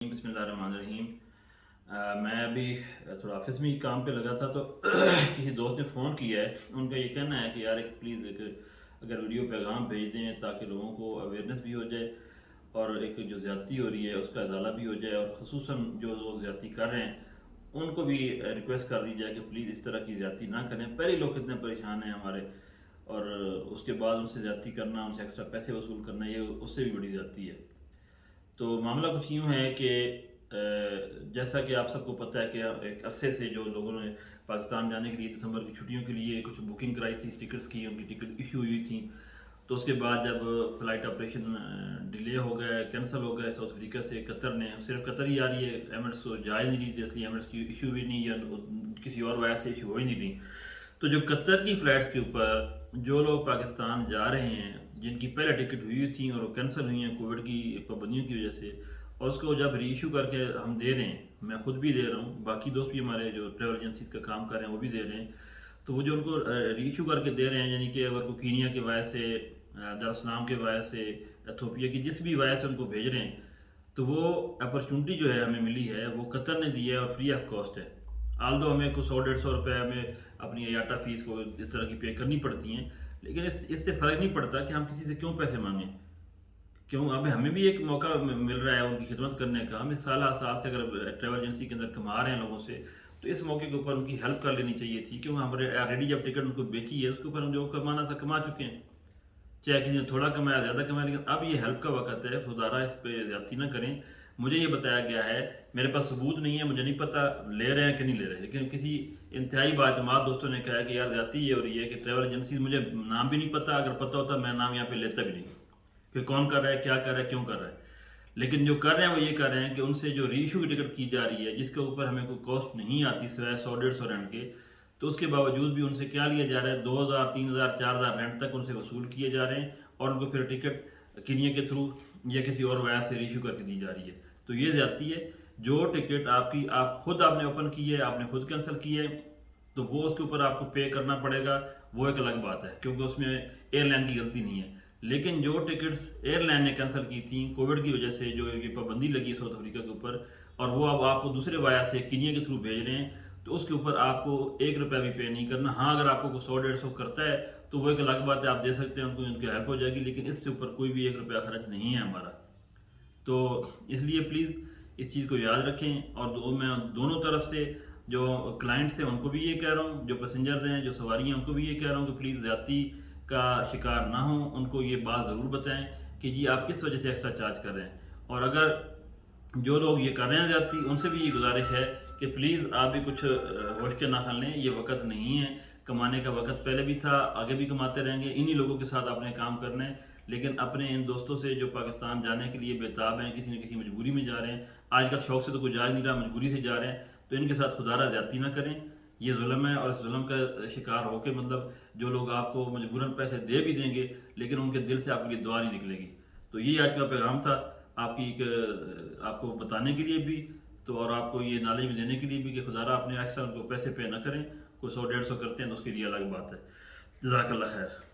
बसमिल्लाहिर्रहमानिर्रहीम। मैं अभी थोड़ा ऑफिस में ही काम पे लगा था तो किसी दोस्त ने फ़ोन किया है। उनका ये कहना है कि यार एक प्लीज़ एक अगर वीडियो पैगाम भेज दें ताकि लोगों को अवेयरनेस भी हो जाए और एक जो ज़्यादती हो रही है उसका इज़ाला भी हो जाए, और ख़ुसूसन जो लोग ज़्यादती कर रहे हैं उनको भी रिक्वेस्ट कर दी जाए कि प्लीज़ इस तरह की ज़्यादती ना करें। पहले लोग कितने परेशान हैं हमारे, और उसके बाद उनसे ज़्यादती करना, उनसे एक्स्ट्रा पैसे वसूल करना, ये उससे भी बड़ी ज़्यादती है। तो मामला कुछ यूँ है कि जैसा कि आप सबको पता है कि एक अरसे से जो लोगों ने पाकिस्तान जाने के लिए दिसंबर की छुट्टियों के लिए कुछ बुकिंग कराई थी, टिकट्स की, उनकी टिकट इशू हुई थी। तो उसके बाद जब फ़्लाइट ऑपरेशन डिले हो गया, कैंसिल हो गया साउथ अफ्रीका से कतर ने, सिर्फ कतर ही आ रही है, एमिरेट्स तो जा ही नहीं रही थी, इसलिए एमिरेट्स की इशू भी नहीं, या किसी और वजह से इशू हो ही नहीं रही। तो जो कतर की फ़्लाइट्स के ऊपर जो लोग पाकिस्तान जा रहे हैं, जिनकी पहले टिकट हुई थी और वो कैंसिल हुई हैं कोविड की पाबंदियों की वजह से, और उसको जब री इशू करके हम दे रहे हैं, मैं खुद भी दे रहा हूँ, बाकी दोस्त भी हमारे जो ट्रैवल एजेंसीज का काम कर रहे हैं वो भी दे रहे हैं, तो वो जो उनको री इशू करके दे रहे हैं, यानी कि अगर कोई कीनिया के वजह से, दारुसलाम के वजह से, एथोपिया की जिस भी वजह से उनको भेज रहे हैं, तो वो अपॉर्चुनिटी जो है हमें मिली है वो कतर ने दी है और फ्री ऑफ कॉस्ट है। आल दो हमें कुछ 100-150 रुपये हमें अपनी याटा फीस को इस तरह की पे करनी पड़ती हैं, लेकिन इससे फ़र्क नहीं पड़ता कि हम किसी से क्यों पैसे मांगें। क्यों, अब हमें भी एक मौका मिल रहा है उनकी खिदमत करने का। हम इस साल साल से अगर ट्रैवल एजेंसी के अंदर कमा रहे हैं लोगों से, तो इस मौके के ऊपर उनकी हेल्प कर लेनी चाहिए थी। क्यों, हमारे ऑलरेडी जब टिकट उनको बेची है उसके ऊपर हम जो कमाना था कमा चुके हैं, चाहे किसी ने थोड़ा कमाया ज़्यादा कमाया, लेकिन अब ये हेल्प का वक्त है। खुदारा इस पर ज़्यादती ना करें। मुझे ये बताया गया है, मेरे पास सबूत नहीं है, मुझे नहीं पता ले रहे हैं कि नहीं ले रहे, लेकिन किसी इंतहाई बातमाद दोस्तों ने कहा है कि यार ज़्यादती ये हो रही है कि ट्रैवल एजेंसी, मुझे नाम भी नहीं पता, अगर पता होता मैं नाम यहाँ पे लेता भी नहीं कि कौन कर रहा है, क्या कर रहा है, क्यों कर रहा है। लेकिन जो कर रहे हैं वो ये कर रहे हैं कि उनसे जो रीइशू की टिकट की जा रही है, जिसके ऊपर हमें कोई कॉस्ट नहीं आती सिवाय 100-150 रेंट के, तो उसके बावजूद भी उनसे क्या लिया जा रहा है, 2000, 3000, 4000 रेंट तक उनसे वसूल किए जा रहे हैं, और उनको फिर टिकट किनिया के थ्रू या किसी और वजह से रीइशू करके दी जा रही है। तो ये ज़्यादती है। जो टिकट आपकी आप खुद आपने ओपन की है, आपने खुद कैंसिल की है, तो वो उसके ऊपर आपको पे करना पड़ेगा, वो एक अलग बात है, क्योंकि उसमें एयरलाइन की गलती नहीं है। लेकिन जो टिकट्स एयरलाइन ने कैंसिल की थी कोविड की वजह से, जो ये पाबंदी लगी साउथ अफ्रीका के ऊपर, और वो अब आपको दूसरे वाया से किनिया के थ्रू भेज रहे हैं, तो उसके ऊपर आपको 1 रुपया भी पे नहीं करना। हाँ, अगर आपको कोई 100-150 करता है तो वो एक अलग बात है, आप दे सकते हैं, उनको उनकी हेल्प हो जाएगी, लेकिन इससे ऊपर कोई भी 1 रुपया खर्च नहीं है हमारा। तो इसलिए प्लीज़ इस चीज़ को याद रखें। और मैं दोनों तरफ से, जो क्लाइंट्स हैं उनको भी ये कह रहा हूँ, जो पैसेंजर्स हैं, जो सवारी हैं, उनको भी ये कह रहा हूँ कि प्लीज़ ज़्यादती का शिकार ना हो। उनको ये बात ज़रूर बताएं कि जी आप किस वजह से एक्स्ट्रा चार्ज कर रहे हैं, और अगर जो लोग ये कर रहे हैं ज़्यादती, उनसे भी ये गुजारिश है कि प्लीज़ आप भी कुछ होश के नाखन लें। ये वक्त नहीं है, कमाने का वक्त पहले भी था, आगे भी कमाते रहेंगे, इन्हीं लोगों के साथ आपने काम करना है। लेकिन अपने इन दोस्तों से जो पाकिस्तान जाने के लिए बेताब हैं, किसी न किसी मजबूरी में जा रहे हैं, आजकल शौक से तो कोई जा ही नहीं रहा, मजबूरी से जा रहे हैं, तो इनके साथ खुदारा ज़्यादती ना करें। ये जुल्म है, और इस जुल्म का शिकार होकर, मतलब जो लोग आपको मजबूरन पैसे दे भी देंगे लेकिन उनके दिल से आपके लिए दुआ नहीं निकलेगी। तो ये आज का पैगाम था, आपकी आपको बताने के लिए भी, तो और आपको ये नॉलेज भी देने के लिए भी कि खुदारा अपने एक्स्ट्रा उनको पैसे पे ना करें। कोई 100-150 करते हैं तो उसके लिए अलग बात है। जज़ाकल्लाह खैर।